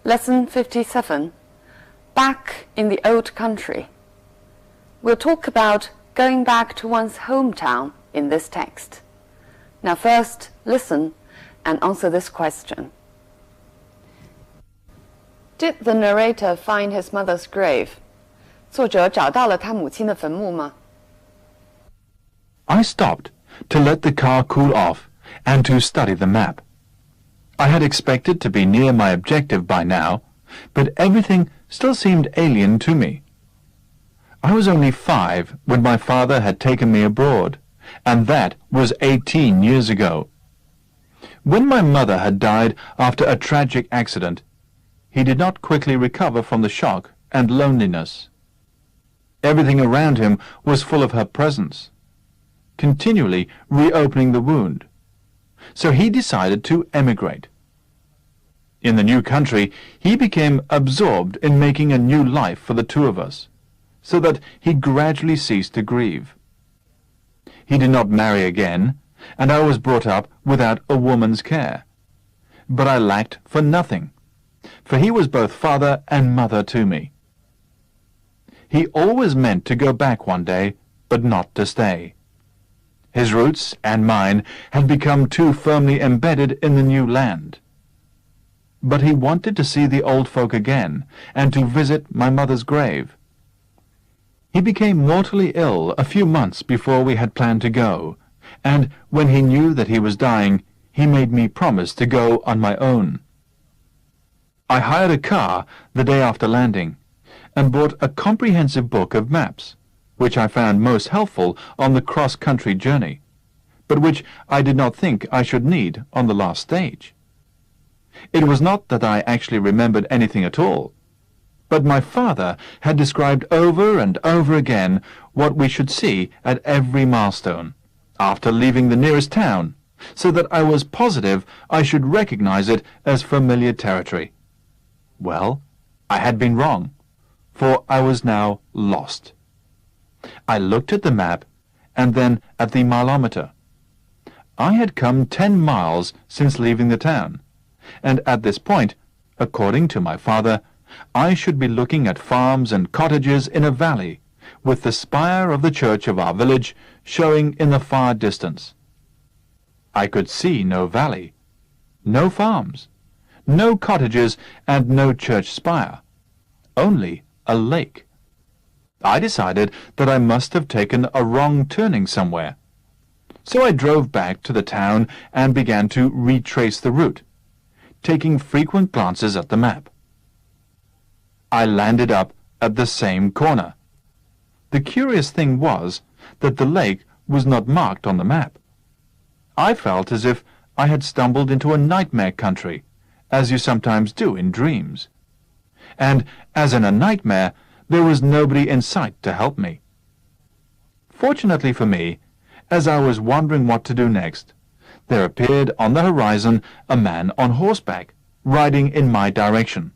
Lesson 57, Back in the Old Country. We'll talk about going back to one's hometown in this text. Now first, listen and answer this question. Did the narrator find his mother's grave? 作者找到了他母亲的坟墓吗？ I stopped to let the car cool off and to study the map. I had expected to be near my objective by now, but everything still seemed alien to me. I was only 5 when my father had taken me abroad, and that was 18 years ago. When my mother had died after a tragic accident, he did not quickly recover from the shock and loneliness. Everything around him was full of her presence, continually reopening the wound. So he decided to emigrate. In the new country, he became absorbed in making a new life for the two of us, so that he gradually ceased to grieve. He did not marry again, and I was brought up without a woman's care. But I lacked for nothing, for he was both father and mother to me. He always meant to go back one day, but not to stay. His roots and mine had become too firmly embedded in the new land. But he wanted to see the old folk again, and to visit my mother's grave. He became mortally ill a few months before we had planned to go, and when he knew that he was dying, he made me promise to go on my own. I hired a car the day after landing, and bought a comprehensive book of maps, which I found most helpful on the cross-country journey, but which I did not think I should need on the last stage. It was not that I actually remembered anything at all, but my father had described over and over again what we should see at every milestone, after leaving the nearest town, so that I was positive I should recognize it as familiar territory. Well, I had been wrong, for I was now lost. I looked at the map, and then at the mileometer. I had come 10 miles since leaving the town, and at this point, according to my father, I should be looking at farms and cottages in a valley, with the spire of the church of our village showing in the far distance. I could see no valley, no farms, no cottages, and no church spire, only a lake. I decided that I must have taken a wrong turning somewhere. So I drove back to the town and began to retrace the route, taking frequent glances at the map. I landed up at the same corner. The curious thing was that the lake was not marked on the map. I felt as if I had stumbled into a nightmare country, as you sometimes do in dreams. And, as in a nightmare, there was nobody in sight to help me. Fortunately for me, as I was wondering what to do next, there appeared on the horizon a man on horseback, riding in my direction.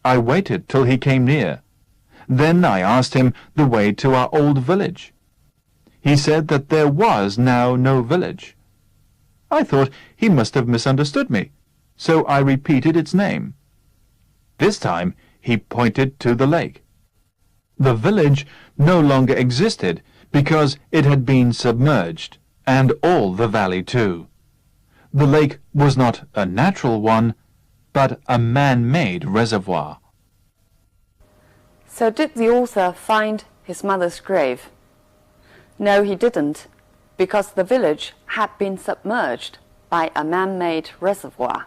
I waited till he came near. Then I asked him the way to our old village. He said that there was now no village. I thought he must have misunderstood me, so I repeated its name. This time he pointed to the lake. The village no longer existed because it had been submerged, and all the valley too. The lake was not a natural one, but a man-made reservoir. So did the author find his mother's grave? No, he didn't, because the village had been submerged by a man-made reservoir.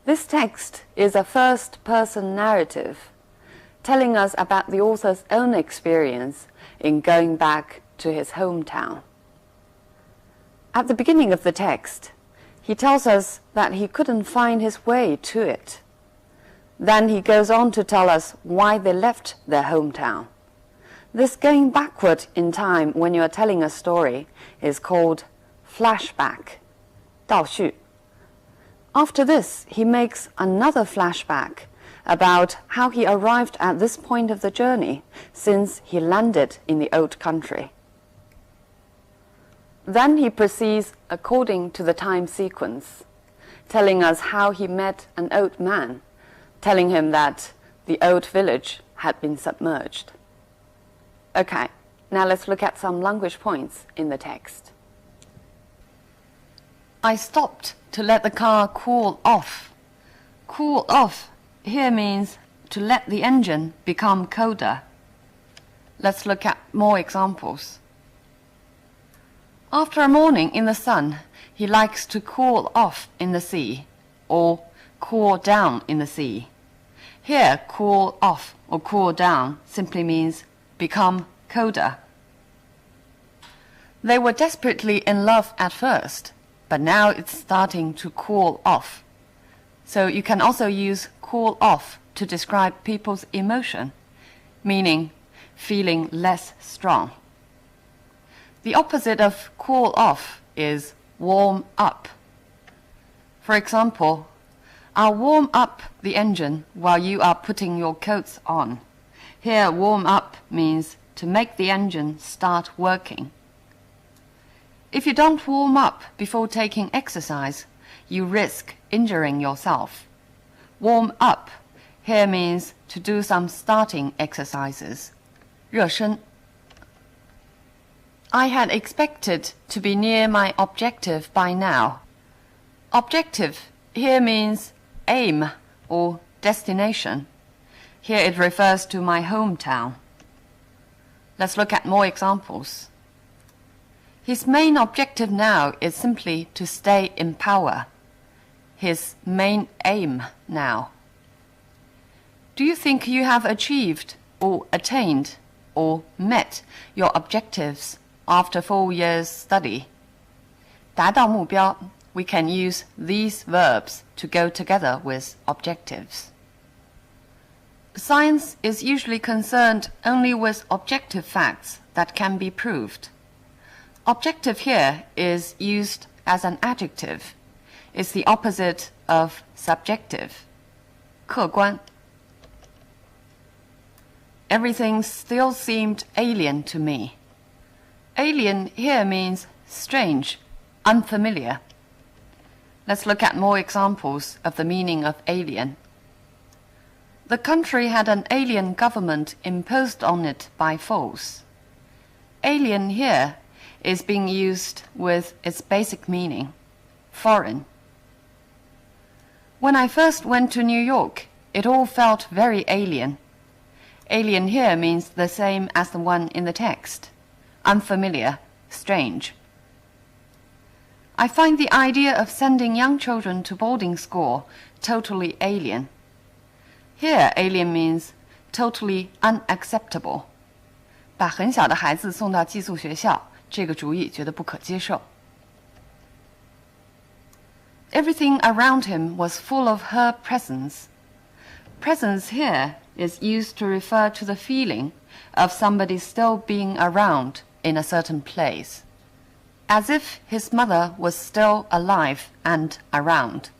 This text is a first-person narrative, telling us about the author's own experience in going back to his hometown. At the beginning of the text, he tells us that he couldn't find his way to it. Then he goes on to tell us why they left their hometown. This going backward in time when you are telling a story is called flashback, 倒叙. After this, he makes another flashback about how he arrived at this point of the journey since he landed in the old country. Then he proceeds according to the time sequence. telling us how he met an old man, telling him that the old village had been submerged. Okay, now let's look at some language points in the text. I stopped to let the car cool off. Cool off here means to let the engine become colder. Let's look at more examples. After a morning in the sun, he likes to cool off in the sea, or cool down in the sea. Here, cool off or cool down simply means become colder. They were desperately in love at first, but now it's starting to cool off. So you can also use cool off to describe people's emotion, meaning feeling less strong. The opposite of cool off is warm up. For example, I'll warm up the engine while you are putting your coats on. Here, warm up means to make the engine start working. If you don't warm up before taking exercise, you risk injuring yourself. Warm up here means to do some starting exercises. 热身. I had expected to be near my objective by now. Objective here means aim or destination. Here it refers to my hometown. Let's look at more examples. His main objective now is simply to stay in power. His main aim now. Do you think you have achieved or attained or met your objectives after 4 years' study? 达到目标, we can use these verbs to go together with objectives. Science is usually concerned only with objective facts that can be proved. Objective here is used as an adjective. It's the opposite of subjective. 客观. Everything still seemed alien to me. Alien here means strange, unfamiliar. Let's look at more examples of the meaning of alien. The country had an alien government imposed on it by force. Alien here is being used with its basic meaning, foreign. When I first went to New York, it all felt very alien. Alien here means the same as the one in the text, unfamiliar, strange. I find the idea of sending young children to boarding school totally alien. Here, alien means totally unacceptable. 把很小的孩子送到寄宿学校，这个主意觉得不可接受。Everything around him was full of her presence. Presence here is used to refer to the feeling of somebody still being around in a certain place, as if his mother was still alive and around.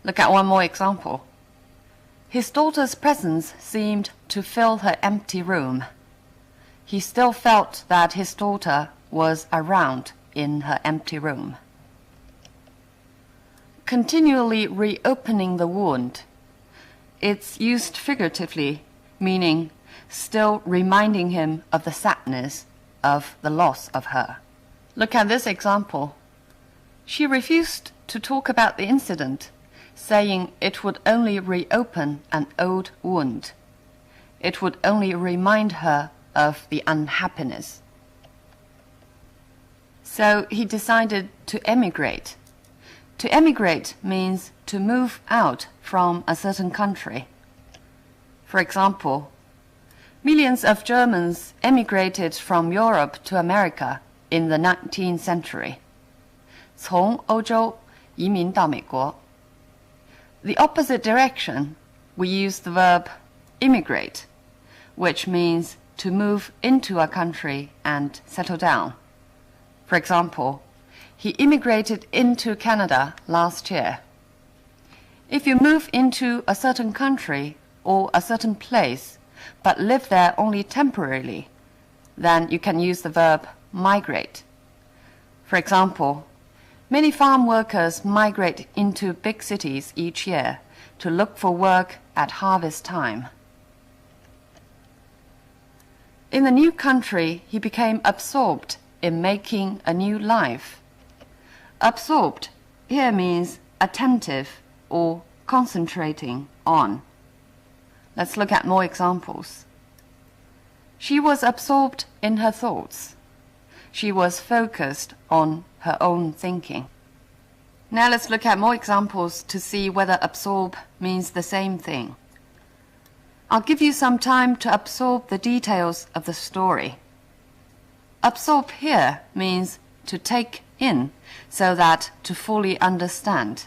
Look at one more example. His daughter's presence seemed to fill her empty room. He still felt that his daughter was around in her empty room. Continually reopening the wound. It's used figuratively, meaning still reminding him of the sadness of the loss of her. Look at this example. She refused to talk about the incident, saying it would only reopen an old wound. It would only remind her of the unhappiness. So he decided to emigrate. To emigrate means to move out from a certain country. For example, millions of Germans emigrated from Europe to America in the 19th century. 从欧洲移民到美国. The opposite direction, we use the verb immigrate, which means to move into a country and settle down. For example, he immigrated into Canada last year. If you move into a certain country or a certain place, but live there only temporarily, then you can use the verb migrate. For example, Many farm workers migrate into big cities each year to look for work at harvest time. In the new country, he became absorbed in making a new life. Absorbed here means attentive or concentrating on. Let's look at more examples. She was absorbed in her thoughts. She was focused on her own thinking. Now let's look at more examples to see whether absorb means the same thing. I'll give you some time to absorb the details of the story. Absorb here means to take in, so that to fully understand.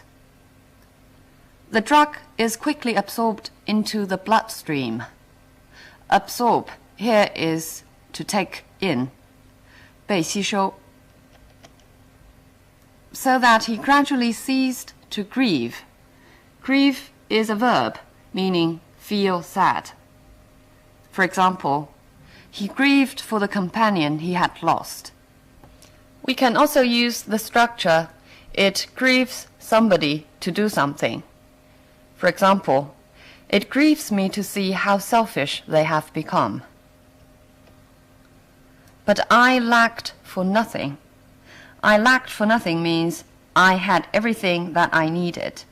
The drug is quickly absorbed into the bloodstream. Absorb here is to take in, 被吸收, so that he gradually ceased to grieve. Grieve is a verb, meaning feel sad. For example, he grieved for the companion he had lost. We can also use the structure, it grieves somebody to do something. For example, it grieves me to see how selfish they have become. But I lacked for nothing. I lacked for nothing means I had everything that I needed.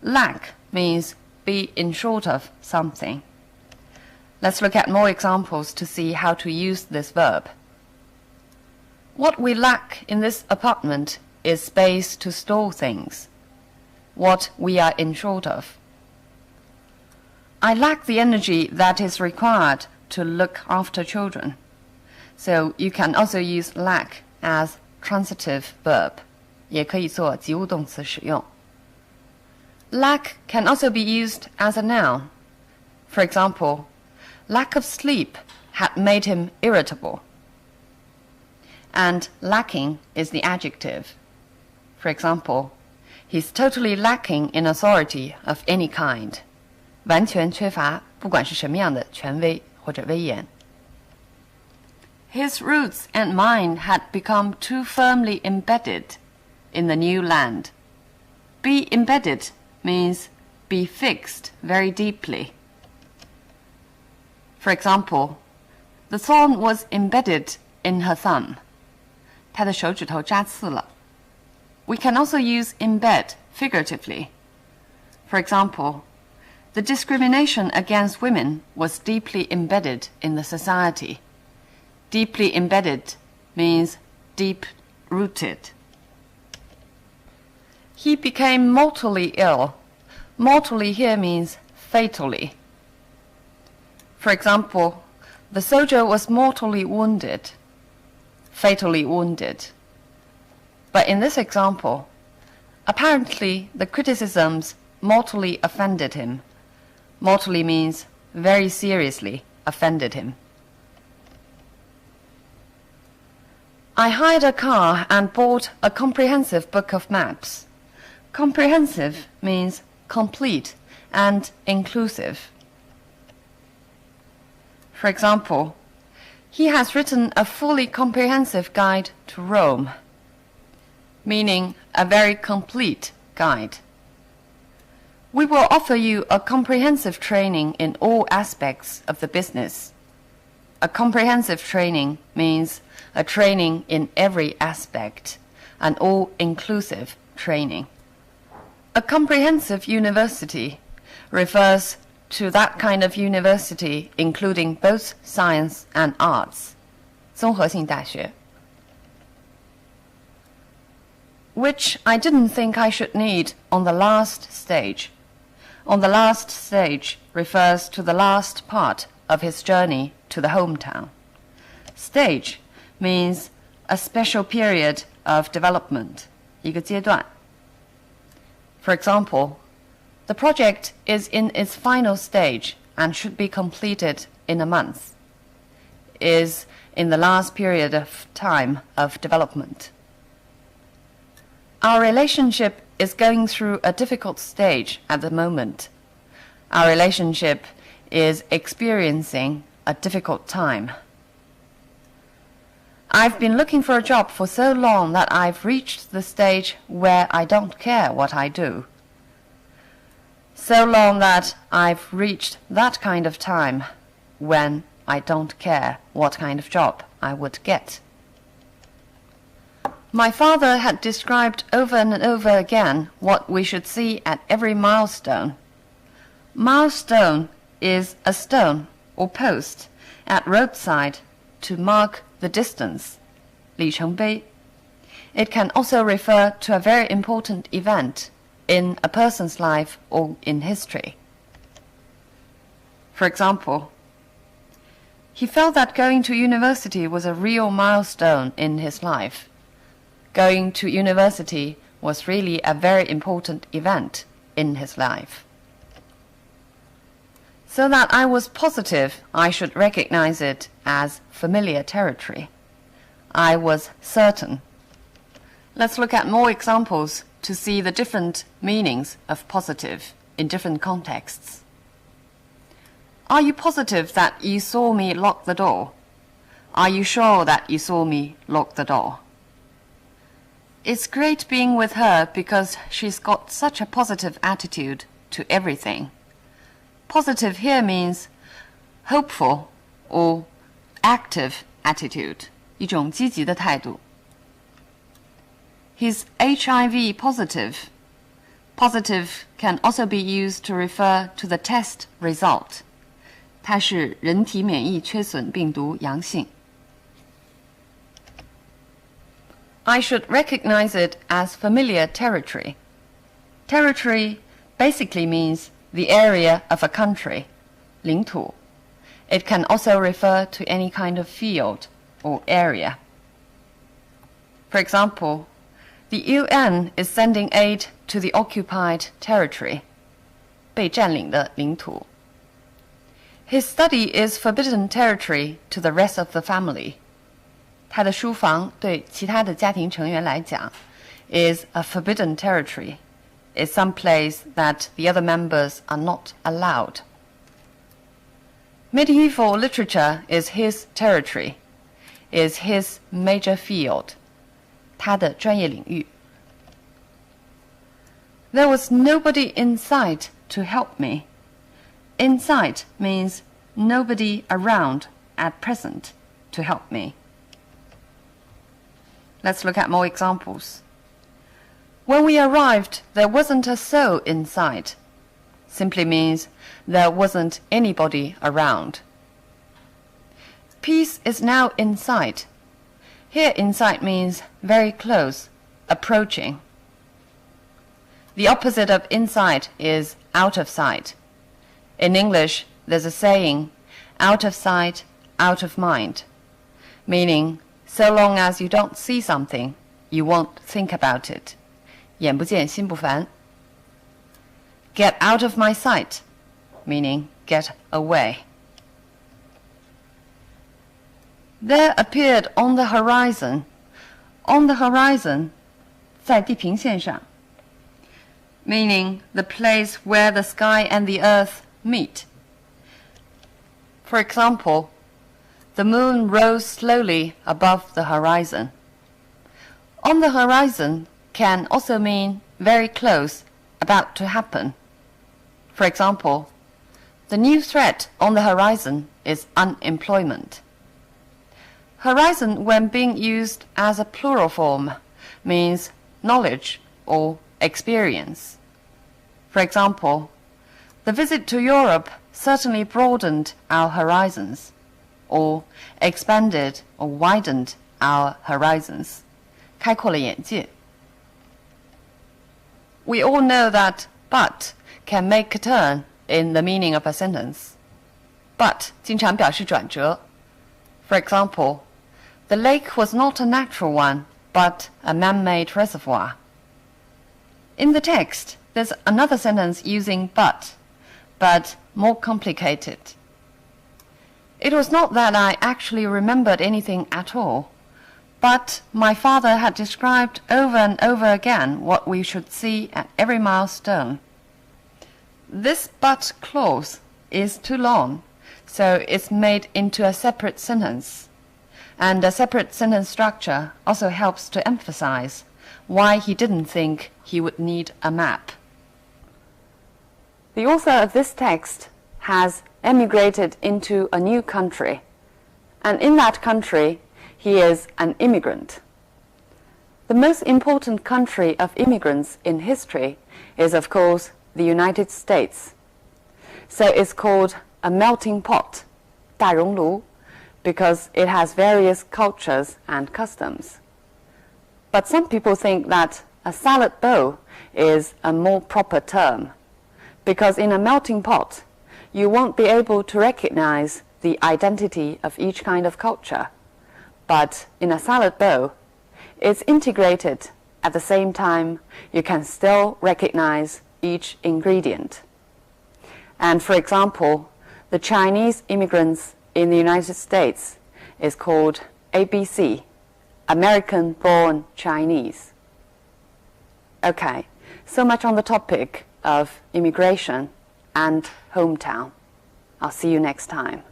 Lack means be in short of something. Let's look at more examples to see how to use this verb. What we lack in this apartment is space to store things. What we are in short of. I lack the energy that is required to look after children. So you can also use lack as transitive verb. 也可以做及物动词使用. Lack can also be used as a noun. For example, lack of sleep had made him irritable. And lacking is the adjective. For example, he's totally lacking in authority of any kind. 完全缺乏不管是什么样的权威或者威严. His roots and mine had become too firmly embedded in the new land. Be embedded means be fixed very deeply. For example, the thorn was embedded in her thumb. 她的手指头扎刺了. We can also use embed figuratively. For example, the discrimination against women was deeply embedded in the society. Deeply embedded means deep-rooted. He became mortally ill. Mortally here means fatally. For example, the soldier was mortally wounded. Fatally wounded. But in this example, apparently the criticisms mortally offended him. Mortally means very seriously offended him. I hired a car and bought a comprehensive book of maps. Comprehensive means complete and inclusive. For example, he has written a fully comprehensive guide to Rome, meaning a very complete guide. We will offer you a comprehensive training in all aspects of the business. A comprehensive training means a training in every aspect, an all-inclusive training. A comprehensive university refers to that kind of university including both science and arts. 综合性大学. Which I didn't think I should need on the last stage. On the last stage refers to the last part of his journey to the hometown. Stage means a special period of development, 一个阶段. For example, the project is in its final stage and should be completed in a month. Is in the last period of time of development. Our relationship is going through a difficult stage at the moment. Our relationship is experiencing a difficult time. I've been looking for a job for so long that I've reached the stage where I don't care what I do. So long that I've reached that kind of time when I don't care what kind of job I would get. My father had described over and over again what we should see at every milestone. Milestone is a stone or post at roadside to mark the distance, 里程碑. It can also refer to a very important event in a person's life or in history. For example, he felt that going to university was a real milestone in his life. Going to university was really a very important event in his life. So that I was positive I should recognize it as familiar territory. I was certain. Let's look at more examples to see the different meanings of positive in different contexts. Are you positive that you saw me lock the door? Are you sure that you saw me lock the door? It's great being with her because she's got such a positive attitude to everything. Positive here means hopeful or active attitude, 一种积极的态度. He's HIV positive. Positive can also be used to refer to the test result. 它是人体免疫缺损病毒阳性. I should recognize it as familiar territory. Territory basically means the area of a country, 领土. It can also refer to any kind of field or area. For example, the UN is sending aid to the occupied territory, 被占领的领土. His study is forbidden territory to the rest of the family. 他的书房对其他的家庭成员来讲 is a forbidden territory. It's some place that the other members are not allowed. Medieval literature is his territory, is his major field. 他的专业领域. There was nobody in sight to help me. In sight means nobody around at present to help me. Let's look at more examples. When we arrived, there wasn't a soul in sight. Simply means there wasn't anybody around. Peace is now in sight. Here in sight means very close, approaching. The opposite of in sight is out of sight. In English, there's a saying, out of sight, out of mind, meaning so long as you don't see something, you won't think about it. 眼不见心不烦. Get out of my sight, meaning get away. There appeared on the horizon. On the horizon, 在地平线上, meaning the place where the sky and the earth meet. For example, the moon rose slowly above the horizon. On the horizon can also mean very close, about to happen. For example, the new threat on the horizon is unemployment. Horizon, when being used as a plural form, means knowledge or experience. For example, the visit to Europe certainly broadened our horizons, or expanded or widened our horizons. 开阔了眼界. We all know that but can make a turn in the meaning of a sentence. But 经常表示转折. For example, the lake was not a natural one, but a man-made reservoir. In the text, there's another sentence using but more complicated. It was not that I actually remembered anything at all, but my father had described over and over again what we should see at every milestone. This but clause is too long, so it's made into a separate sentence. And a separate sentence structure also helps to emphasize why he didn't think he would need a map. The author of this text has emigrated into a new country, and in that country he is an immigrant. The most important country of immigrants in history is, of course, the United States. So it's called a melting pot, 大熔炉, because it has various cultures and customs. But some people think that a salad bowl is a more proper term, because in a melting pot, you won't be able to recognize the identity of each kind of culture. But in a salad bowl, it's integrated. At the same time, you can still recognize each ingredient. And for example, the Chinese immigrants in the United States is called ABC, American-born Chinese. Okay, so much on the topic of immigration and hometown. I'll see you next time.